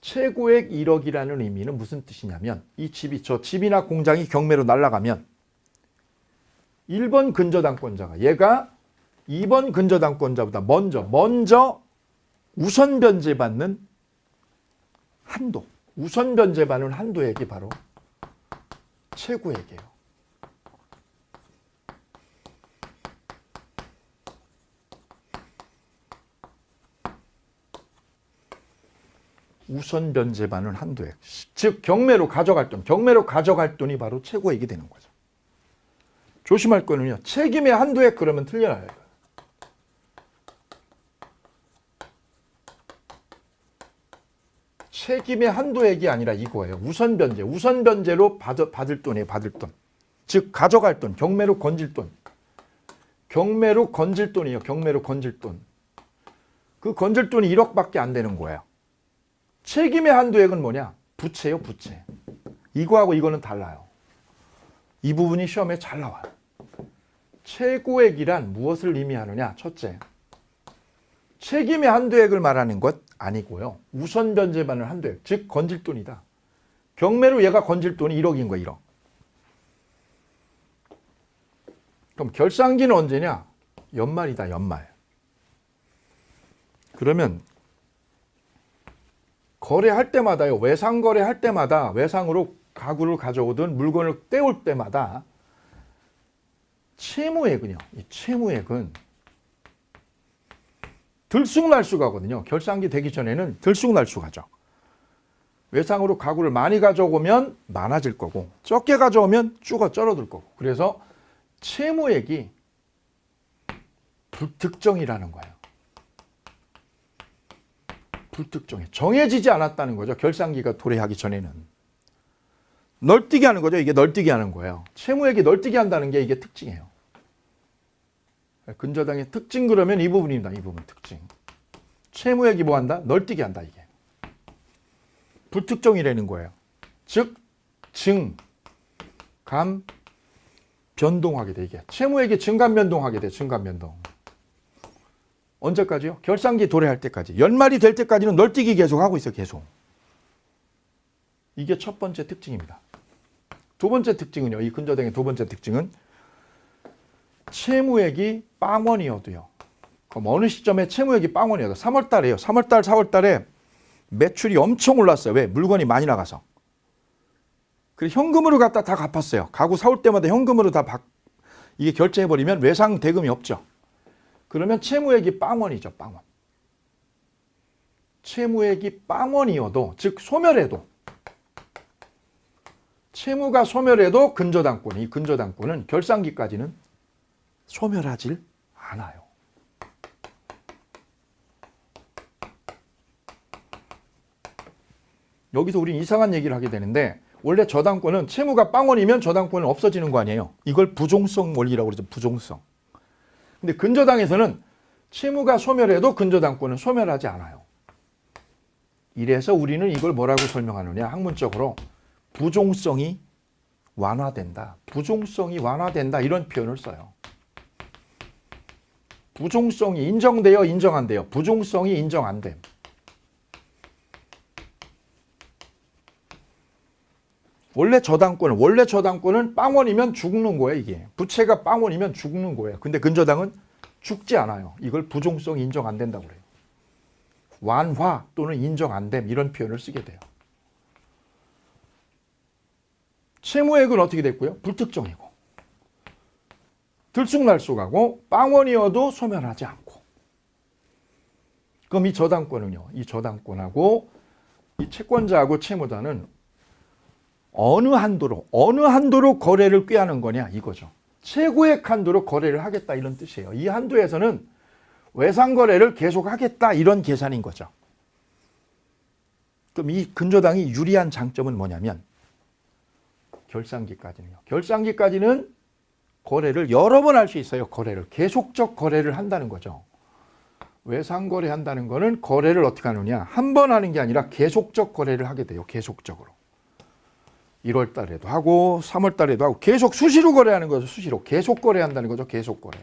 최고액 1억이라는 의미는 무슨 뜻이냐면 이 집이나 공장이 경매로 날아가면 1번 근저당권자가 얘가 2번 근저당권자보다 먼저 우선 변제받는 한도. 우선 변제받는 한도액이 바로 최고액이에요. 우선 변제받는 한도액. 즉 경매로 가져갈 돈이 바로 최고액이 되는 거죠. 조심할 거는요. 책임의 한도액 그러면 틀려요. 책임의 한도액이 아니라 이거예요. 우선 변제로 받을 돈이에요. 받을 돈. 즉 가져갈 돈, 경매로 건질 돈. 경매로 건질 돈이에요. 경매로 건질 돈. 그 건질 돈이 1억밖에 안 되는 거예요. 책임의 한도액은 뭐냐? 부채요, 부채. 이거하고 이거는 달라요. 이 부분이 시험에 잘 나와요. 최고액이란 무엇을 의미하느냐? 첫째, 책임의 한도액을 말하는 것 아니고요. 우선 변제받는 한도액, 즉 건질 돈이다. 경매로 얘가 건질 돈이 1억인 거야, 1억. 그럼 결산기는 언제냐? 연말이다, 연말. 그러면 거래할 때마다요. 외상 거래할 때마다 외상으로 가구를 가져오든 물건을 떼올 때마다 채무액은요. 이 채무액은 들쑥날쑥하거든요. 결산기 되기 전에는 들쑥날쑥하죠. 외상으로 가구를 많이 가져오면 많아질 거고 적게 가져오면 줄어들 거고 그래서 채무액이 불특정이라는 거예요. 불특정해. 정해지지 않았다는 거죠. 결산기가 도래하기 전에는. 널뛰게 하는 거죠. 이게 널뛰게 하는 거예요. 채무액이 널뛰게 한다는 게 이게 특징이에요. 근저당의 특징 그러면 이 부분입니다. 이 부분 특징. 채무액이 뭐 한다? 널뛰게 한다 이게. 불특정이라는 거예요. 즉, 증, 감, 변동하게 돼 이게. 채무액이 증감 변동하게 돼. 증감 변동. 언제까지요? 결산기 도래할 때까지. 연말이 될 때까지는 널뛰기 계속 하고 있어요. 계속. 이게 첫 번째 특징입니다. 두 번째 특징은요. 이 근저당의 두 번째 특징은 채무액이 빵원이어도요. 그럼 어느 시점에 채무액이 빵원이어도 3월 달에요. 3월 달, 4월 달에 매출이 엄청 올랐어요. 왜? 물건이 많이 나가서. 그래서 현금으로 갖다 다 갚았어요. 가구 사올 때마다 현금으로 다 이게 결제해버리면 외상 대금이 없죠. 그러면 채무액이 빵원이죠. 빵원. 채무액이 빵원이어도 즉 소멸해도 채무가 소멸해도 근저당권, 이 근저당권은 결산기까지는 소멸하질 않아요. 여기서 우리 이상한 얘기를 하게 되는데 원래 저당권은 채무가 빵원이면 저당권은 없어지는 거 아니에요. 이걸 부종성 원리라고 그러죠. 부종성. 근데 근저당에서는 채무가 소멸해도 근저당권은 소멸하지 않아요. 이래서 우리는 이걸 뭐라고 설명하느냐. 학문적으로 부종성이 완화된다. 부종성이 완화된다. 이런 표현을 써요. 부종성이 인정돼요? 인정 안 돼요? 부종성이 인정 안 됨. 원래 저당권은 빵원이면 죽는 거예요. 이게. 부채가 빵원이면 죽는 거예요. 근데 근저당은 죽지 않아요. 이걸 부종성 인정 안 된다고 그래요. 완화 또는 인정 안 됨 이런 표현을 쓰게 돼요. 채무액은 어떻게 됐고요? 불특정이고 들쑥날쑥하고 빵원이어도 소멸하지 않고 그럼 이 저당권은요. 이 저당권하고 이 채권자하고 채무자는 어느 한도로 거래를 꾀하는 거냐 이거죠. 최고액 한도로 거래를 하겠다 이런 뜻이에요. 이 한도에서는 외상거래를 계속하겠다 이런 계산인 거죠. 그럼 이 근저당이 유리한 장점은 뭐냐면 결산기까지는요. 결산기까지는 거래를 여러 번 할 수 있어요. 거래를. 계속적 거래를 한다는 거죠. 외상거래 한다는 거는 거래를 어떻게 하느냐. 한 번 하는 게 아니라 계속적 거래를 하게 돼요. 계속적으로. 1월 달에도 하고 3월 달에도 하고 계속 수시로 거래하는 거죠. 수시로. 계속 거래한다는 거죠. 계속 거래.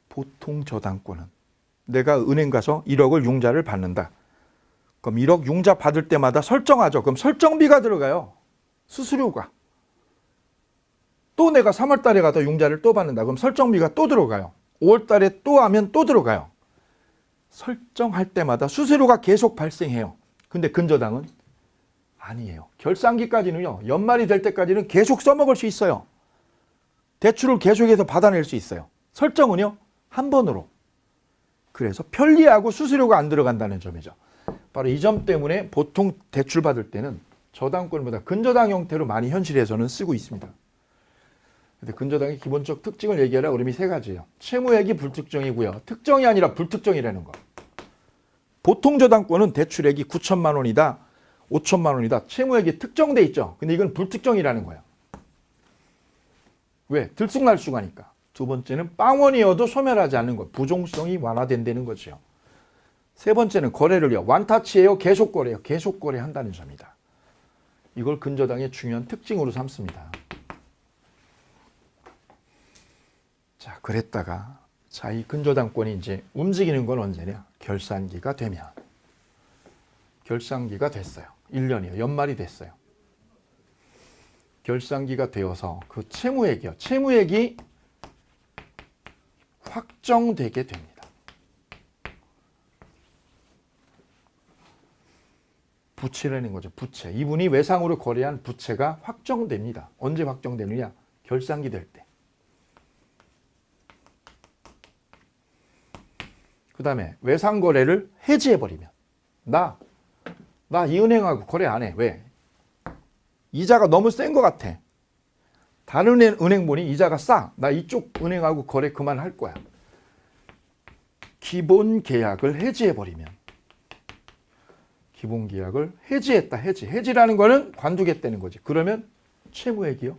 보통 저당권은 내가 은행 가서 1억을 융자를 받는다. 그럼 1억 융자 받을 때마다 설정하죠. 그럼 설정비가 들어가요. 수수료가. 또 내가 3월 달에 가서 융자를 또 받는다. 그럼 설정비가 또 들어가요. 5월 달에 또 하면 또 들어가요. 설정할 때마다 수수료가 계속 발생해요. 근데 근저당은 아니에요. 결산기까지는요. 연말이 될 때까지는 계속 써먹을 수 있어요. 대출을 계속해서 받아낼 수 있어요. 설정은요. 한 번으로. 그래서 편리하고 수수료가 안 들어간다는 점이죠. 바로 이 점 때문에 보통 대출 받을 때는 저당권보다 근저당 형태로 많이 현실에서는 쓰고 있습니다. 근데 근저당의 기본적 특징을 얘기하라 그러면 이 세 가지예요. 채무액이 불특정이고요. 특정이 아니라 불특정이라는 거. 보통 저당권은 대출액이 9천만 원이다, 5천만 원이다. 채무액이 특정돼 있죠. 근데 이건 불특정이라는 거예요. 왜? 들쑥날쑥하니까. 두 번째는 빵원이어도 소멸하지 않는 것. 부종성이 완화된다는 거죠. 세 번째는 거래를요. 완타치예요. 계속 거래요. 계속 거래한다는 점이다. 이걸 근저당의 중요한 특징으로 삼습니다. 자, 그랬다가 이 근저당권이 이제 움직이는 건 언제냐? 결산기가 되면. 결산기가 됐어요. 1년이요. 연말이 됐어요. 결산기가 되어서 그 채무액이요. 채무액이 확정되게 됩니다. 부채라는 거죠. 부채. 이분이 외상으로 거래한 부채가 확정됩니다. 언제 확정되느냐? 결산기 될 때. 그 다음에 외상 거래를 해지해버리면 나 이 은행하고 거래 안 해. 왜? 이자가 너무 센 것 같아. 다른 은행 보니 이자가 싸. 나 이쪽 은행하고 거래 그만할 거야. 기본 계약을 해지해버리면 기본 계약을 해지했다. 해지라는 거는 관두겠다는 거지. 그러면 채무액이요.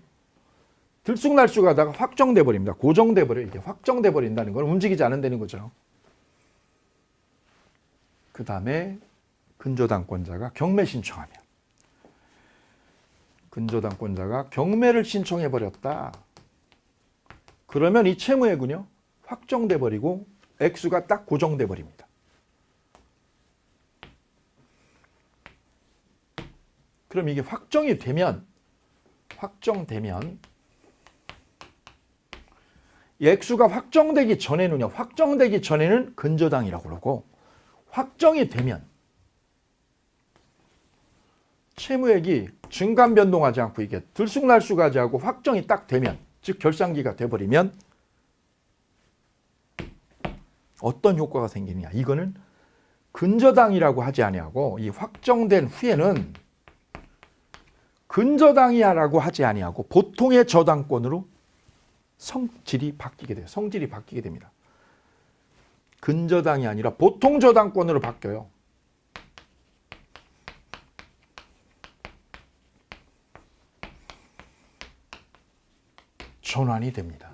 들쑥날쑥하다가 확정돼 버립니다. 고정돼 버려. 이게 확정돼 버린다는 건 움직이지 않는다는 거죠. 그 다음에 근저당권자가 경매 신청하면 근저당권자가 경매를 신청해 버렸다. 그러면 이 채무액은요. 확정돼 버리고 액수가 딱 고정돼 버립니다. 그럼 이게 확정되면 이 액수가 확정되기 전에는 근저당이라고 그러고 확정이 되면 채무액이 증감 변동하지 않고 이게 들쑥날쑥하지 않고 확정이 딱 되면 즉 결산기가 돼버리면 어떤 효과가 생기느냐. 이거는 근저당이라고 하지 아니하고 이 확정된 후에는 근저당이라고 하지 아니하고 보통의 저당권으로 성질이 바뀌게 돼요. 성질이 바뀌게 됩니다. 근저당이 아니라 보통 저당권으로 바뀌어요. 전환이 됩니다.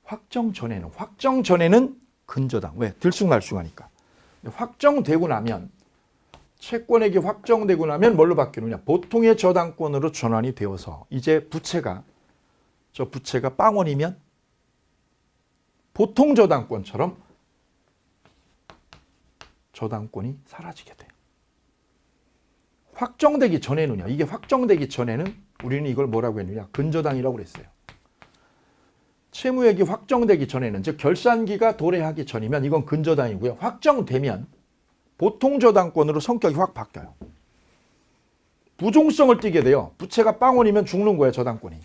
확정 전에는 근저당. 왜? 들쑥날쑥하니까. 확정되고 나면 채권액이 확정되고 나면 뭘로 바뀌느냐? 보통의 저당권으로 전환이 되어서 이제 부채가 빵원이면 보통 저당권처럼 저당권이 사라지게 돼요. 확정되기 전에는요. 이게 확정되기 전에는 우리는 이걸 뭐라고 했느냐? 근저당이라고 그랬어요. 채무액이 확정되기 전에는 즉 결산기가 도래하기 전이면 이건 근저당이고요. 확정되면 보통 저당권으로 성격이 확 바뀌어요. 부종성을 띠게 돼요. 부채가 빵원이면 죽는 거예요. 저당권이.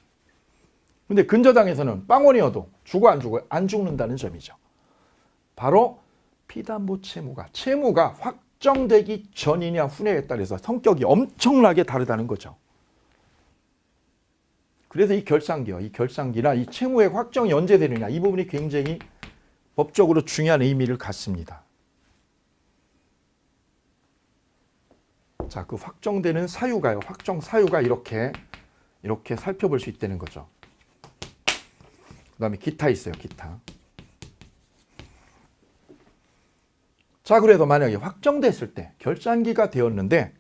근데 근저당에서는 빵원이어도 죽어 안 죽어요? 안 죽는다는 점이죠. 바로 피담보 채무가 확정되기 전이냐 후냐에 따라서 성격이 엄청나게 다르다는 거죠. 그래서 이 결산기나 이 채무액 확정이 언제 되느냐 이 부분이 굉장히 법적으로 중요한 의미를 갖습니다. 자, 그 확정되는 사유가요. 확정 사유가 이렇게 살펴볼 수 있다는 거죠. 그 다음에 기타 있어요. 기타. 자, 그래도 만약에 확정됐을 때 결산기가 되었는데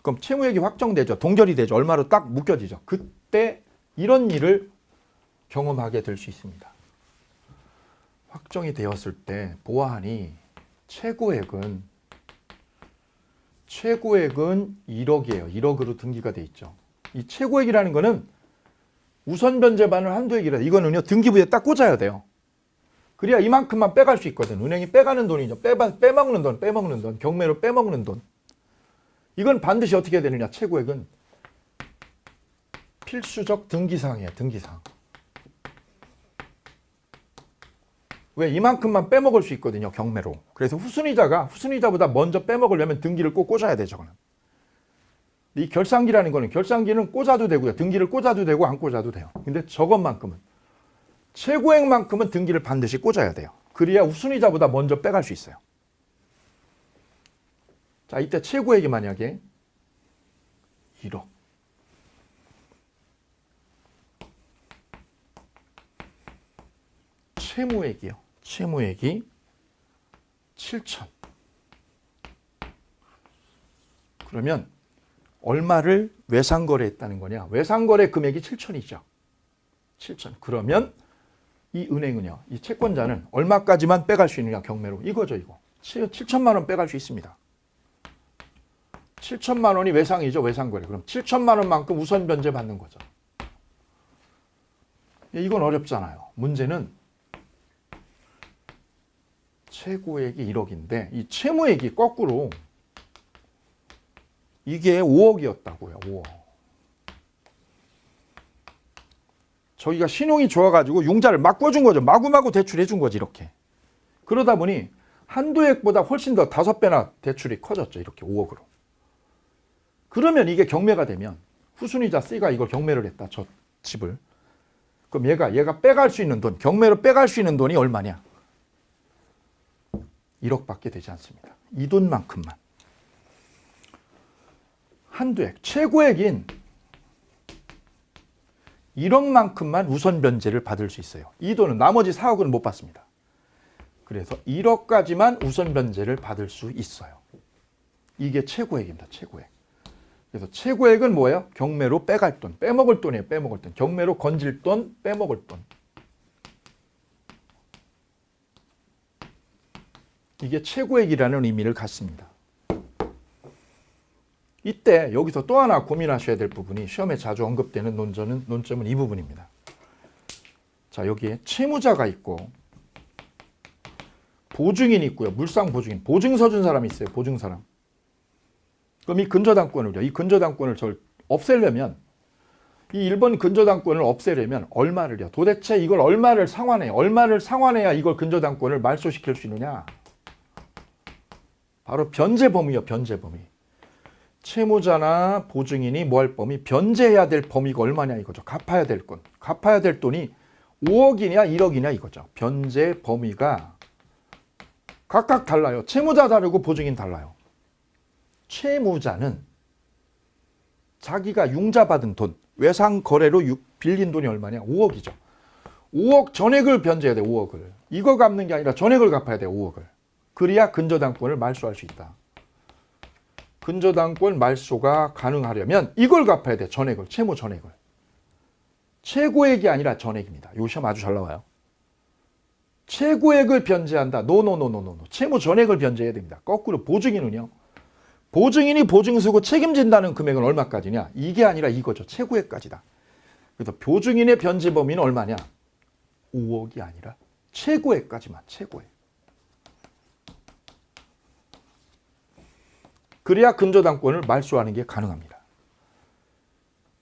그럼 채무액이 확정되죠. 동결이 되죠. 얼마로 딱 묶여지죠. 그때 이런 일을 경험하게 될 수 있습니다. 확정이 되었을 때 보아하니 최고액은 1억이에요. 1억으로 등기가 돼 있죠. 이 최고액이라는 거는 우선 변제반을 한도액이라 이거는요. 등기부에 딱 꽂아야 돼요. 그래야 이만큼만 빼갈 수 있거든. 은행이 빼가는 돈이죠. 빼먹는 돈, 경매로 빼먹는 돈. 이건 반드시 어떻게 해야 되느냐. 최고액은 필수적 등기사항이에요. 등기사항. 왜? 이만큼만 빼먹을 수 있거든요. 경매로. 그래서 후순위자보다 먼저 빼먹으려면 등기를 꼭 꽂아야 돼요. 저거는. 이 결산기라는 거는 결산기는 꽂아도 되고요. 등기를 꽂아도 되고 안 꽂아도 돼요. 근데 저것만큼은 최고액만큼은 등기를 반드시 꽂아야 돼요. 그래야 후순위자보다 먼저 빼갈 수 있어요. 자, 이때 최고액이 만약에 1억. 채무액이 7천. 그러면 얼마를 외상거래했다는 거냐? 외상거래 금액이 7천이죠. 7천. 그러면 이 은행은요, 이 채권자는 얼마까지만 빼갈 수 있느냐? 경매로. 이거죠, 이거. 7천만 원 빼갈 수 있습니다. 7천만 원이 외상이죠, 외상거래. 그럼 7천만 원만큼 우선 변제 받는 거죠. 이건 어렵잖아요. 문제는 최고액이 1억인데 이 채무액이 거꾸로 이게 5억이었다고요. 5억. 저기가 신용이 좋아가지고 융자를 막 꿔준 거죠. 마구마구 대출해 준 거지 이렇게. 그러다 보니 한도액보다 훨씬 더 5배나 대출이 커졌죠. 이렇게 5억으로. 그러면 이게 경매가 되면 후순위자 C가 이걸 경매를 했다. 저 집을. 그럼 얘가 빼갈 수 있는 돈, 경매로 빼갈 수 있는 돈이 얼마냐? 1억밖에 되지 않습니다. 이 돈만큼만. 한도액, 최고액인 1억만큼만 우선 변제를 받을 수 있어요. 이 돈은 나머지 4억은 못 받습니다. 그래서 1억까지만 우선 변제를 받을 수 있어요. 이게 최고액입니다. 최고액. 그래서 최고액은 뭐예요? 경매로 빼갈 돈, 빼먹을 돈이에요. 빼먹을 돈. 경매로 건질 돈, 빼먹을 돈. 이게 최고액이라는 의미를 갖습니다. 이때 여기서 또 하나 고민하셔야 될 부분이 시험에 자주 언급되는 논점은 이 부분입니다. 자, 여기에 채무자가 있고 보증인이 있고요. 물상 보증인. 보증서 준 사람이 있어요. 보증사람. 그럼 이 근저당권을요. 이 근저당권을 없애려면 이 1번 근저당권을 없애려면 얼마를요? 도대체 이걸 얼마를 상환해요? 얼마를 상환해야 이걸 근저당권을 말소시킬 수 있느냐? 바로 변제 범위요. 변제 범위. 채무자나 보증인이 뭐 할 범위? 변제해야 될 범위가 얼마냐 이거죠. 갚아야 될 건. 갚아야 될 돈이 5억이냐 1억이냐 이거죠. 변제 범위가 각각 달라요. 채무자 다르고 보증인 달라요. 채무자는 자기가 융자받은 돈, 외상거래로 빌린 돈이 얼마냐? 5억이죠. 5억 전액을 변제해야 돼. 5억을. 이거 갚는 게 아니라 전액을 갚아야 돼. 5억을. 그래야 근저당권을 말소할 수 있다. 근저당권 말소가 가능하려면 이걸 갚아야 돼. 전액을. 채무 전액을. 최고액이 아니라 전액입니다. 요 시험 아주 잘 나와요. 최고액을 변제한다. 노노노노노. 채무 전액을 변제해야 됩니다. 거꾸로 보증인은요. 보증인이 보증서고 책임진다는 금액은 얼마까지냐? 이게 아니라 이거죠. 최고액까지다. 그래서 보증인의 변제 범위는 얼마냐? 5억이 아니라 최고액까지만. 최고액. 그래야 근저당권을 말소하는 게 가능합니다.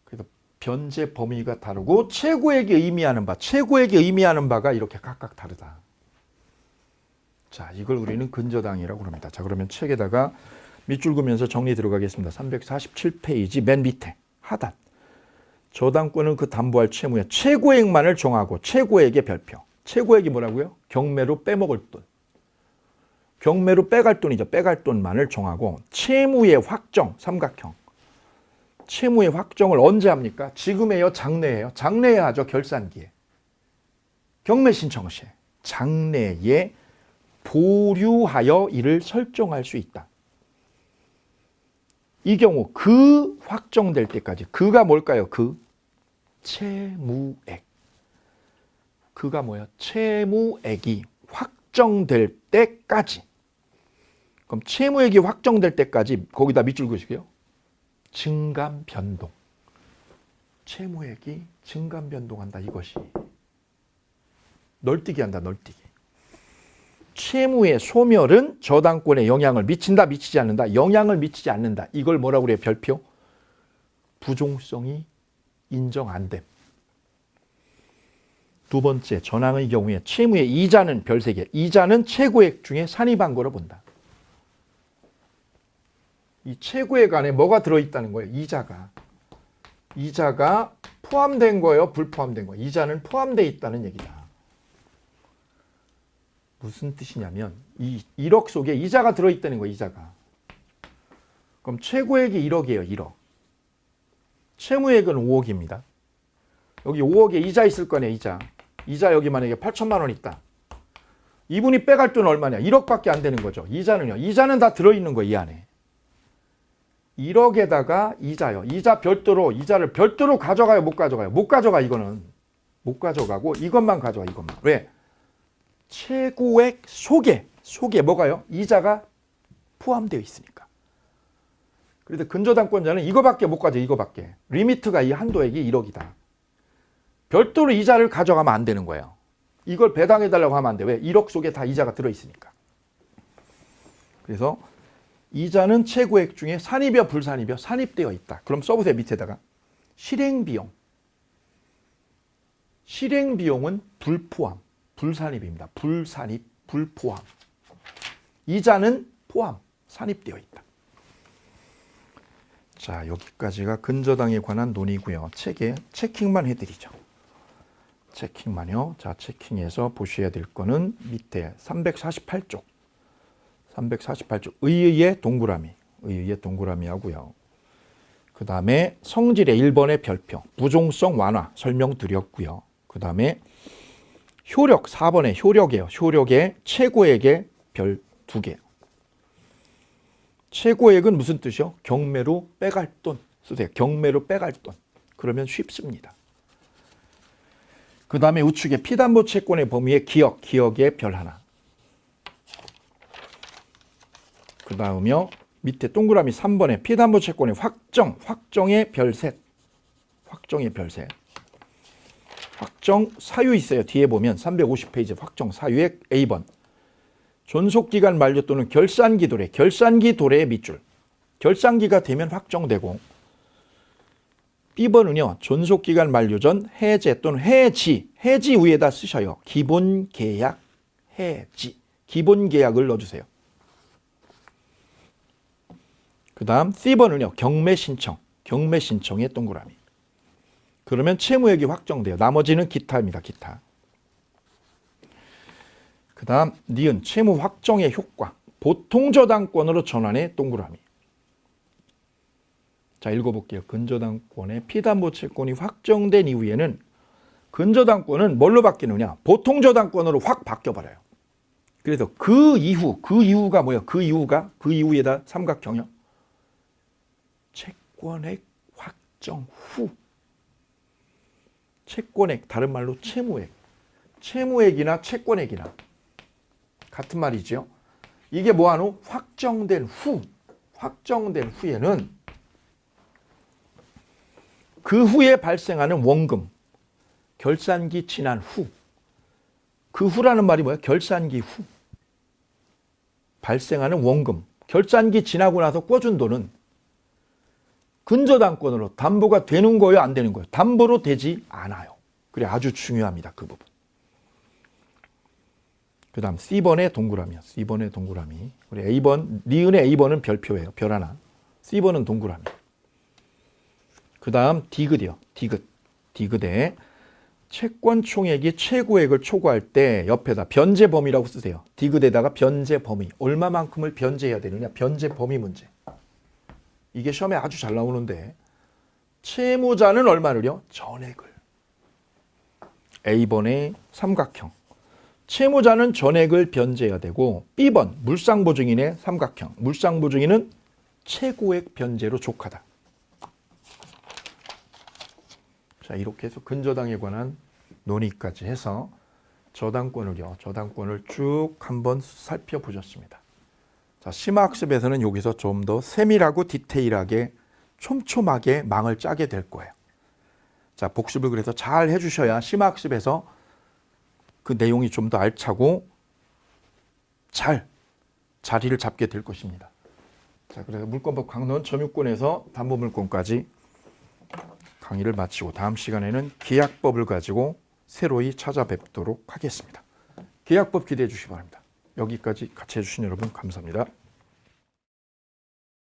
그래서 변제 범위가 다르고 최고액이 의미하는 바, 최고액이 의미하는 바가 이렇게 각각 다르다. 자, 이걸 우리는 근저당이라고 합니다. 자, 그러면 책에다가 밑줄 그면서 정리 들어가겠습니다. 347페이지 맨 밑에 하단. 저당권은 그 담보할 채무의 최고액만을 정하고 최고액의 별표. 최고액이 뭐라고요? 경매로 빼먹을 돈. 경매로 빼갈 돈이죠. 빼갈 돈만을 정하고 채무의 확정, 삼각형. 채무의 확정을 언제 합니까? 지금에요? 장래에요? 장래에 하죠. 결산기에. 경매 신청 시에. 장래에 보류하여 이를 설정할 수 있다. 이 경우 그 확정될 때까지. 그가 뭘까요? 그 채무액. 그가 뭐야? 채무액이 확정될 때까지. 그럼 채무액이 확정될 때까지 거기다 밑줄 그으시고요. 증감 변동. 채무액이 증감 변동한다. 이것이. 널뛰기 한다. 널뛰기. 채무의 소멸은 저당권에 영향을 미친다. 미치지 않는다. 영향을 미치지 않는다. 이걸 뭐라고 그래요? 별표. 부종성이 인정 안 됨. 두 번째, 전항의 경우에 채무의 이자는 별 3개. 이자는 최고액 중에 산입한 거로 본다. 이 최고액 안에 뭐가 들어있다는 거예요? 이자가. 이자가 포함된 거예요? 불포함된 거예요? 이자는 포함되어 있다는 얘기다. 무슨 뜻이냐면 이 1억 속에 이자가 들어있다는 거예요. 이자가. 그럼 최고액이 1억이에요. 1억. 채무액은 5억입니다. 여기 5억에 이자 있을 거네. 이자. 이자 여기 만약에 8천만 원 있다. 이분이 빼갈 돈은 얼마냐? 1억밖에 안 되는 거죠. 이자는요. 이자는 다 들어있는 거예요. 이 안에. 1억에다가 이자요. 이자 별도로, 이자를 별도로 가져가요? 못 가져가요? 못 가져가. 이거는. 못 가져가고 이것만 가져와. 이것만. 왜? 최고액 속에 뭐가요? 이자가 포함되어 있으니까. 그래서 근저당권자는 이거밖에 못 가져. 이거밖에. 리미트가 이 한도액이 1억이다. 별도로 이자를 가져가면 안 되는 거예요. 이걸 배당해달라고 하면 안 돼. 왜? 1억 속에 다 이자가 들어있으니까. 그래서 이자는 채고액 중에 산입이요, 불산입이요? 산입되어 있다. 그럼 써보세요, 밑에다가. 실행비용. 실행비용은 불포함, 불산입입니다. 불산입, 불포함. 이자는 포함, 산입되어 있다. 자, 여기까지가 근저당에 관한 논의고요. 책에 체킹만 해드리죠. 체킹만요. 자, 체킹해서 보셔야 될 거는 밑에 348쪽. 348쪽. 의의의 동그라미. 의의의 동그라미 하고요. 그 다음에 성질의 1번의 별표. 부종성 완화 설명드렸고요. 그 다음에 효력 4번의 효력이에요. 효력의 최고액의 별 2개. 최고액은 무슨 뜻이요? 경매로 빼갈 돈 쓰세요. 경매로 빼갈 돈. 그러면 쉽습니다. 그 다음에 우측에 피담보 채권의 범위의 기억, 기억의 별 하나. 그 다음이요. 밑에 동그라미 3번에 피담보 채권의 확정, 확정의 별 셋. 확정의 별 셋. 확정 사유 있어요. 뒤에 보면 350페이지 확정 사유의 A번. 존속기간 만료 또는 결산기 도래, 결산기 도래의 밑줄. 결산기가 되면 확정되고 B번은요. 존속기간 만료 전 해제 또는 해지, 해지 위에다 쓰셔요. 기본계약, 해지. 기본계약을 넣어주세요. 그 다음 C번은요. 경매신청, 경매신청의 동그라미. 그러면 채무액이 확정돼요. 나머지는 기타입니다. 기타. 그 다음 니은 채무 확정의 효과. 보통저당권으로 전환의 동그라미. 자, 읽어볼게요. 근저당권의 피담보 채권이 확정된 이후에는 근저당권은 뭘로 바뀌느냐. 보통저당권으로 확 바뀌어버려요. 그래서 그 이후가 뭐예요? 그 이후에다 삼각형이요. 채권액 확정 후. 채권액, 다른 말로 채무액. 채무액이나 채권액이나 같은 말이죠. 이게 뭐하노? 확정된 후에는 그 후에 발생하는 원금, 결산기 지난 후. 그 후라는 말이 뭐야? 결산기 후. 발생하는 원금, 결산기 지나고 나서 꿔준 돈은 근저당권으로 담보가 되는 거예요? 안 되는 거예요? 담보로 되지 않아요. 그래, 아주 중요합니다. 그 부분. 그 다음 C번의 동그라미요. C번의 동그라미. 우리 A번, 니은의 A번은 별표예요. 별 하나. C번은 동그라미. 그 다음 디귿이요. 디귿에 채권 총액이 최고액을 초과할 때 옆에다 변제 범위라고 쓰세요. 디귿에다가 변제 범위. 얼마만큼을 변제해야 되느냐. 변제 범위 문제. 이게 시험에 아주 잘 나오는데 채무자는 얼마를요? 전액을. A번의 삼각형. 채무자는 전액을 변제해야 되고 B번 물상보증인의 삼각형. 물상보증인은 최고액 변제로 족하다. 자, 이렇게 해서 근저당에 관한 논의까지 해서 저당권을 쭉 한번 살펴보셨습니다. 자, 심화학습에서는 여기서 좀 더 세밀하고 디테일하게 촘촘하게 망을 짜게 될 거예요. 자, 복습을 그래서 잘 해주셔야 심화학습에서 그 내용이 좀 더 알차고 잘 자리를 잡게 될 것입니다. 자, 그래서 물권법 강론 점유권에서 담보물권까지 강의를 마치고 다음 시간에는 계약법을 가지고 새로이 찾아뵙도록 하겠습니다. 계약법 기대해 주시기 바랍니다. 여기까지 같이 해주신 여러분 감사합니다.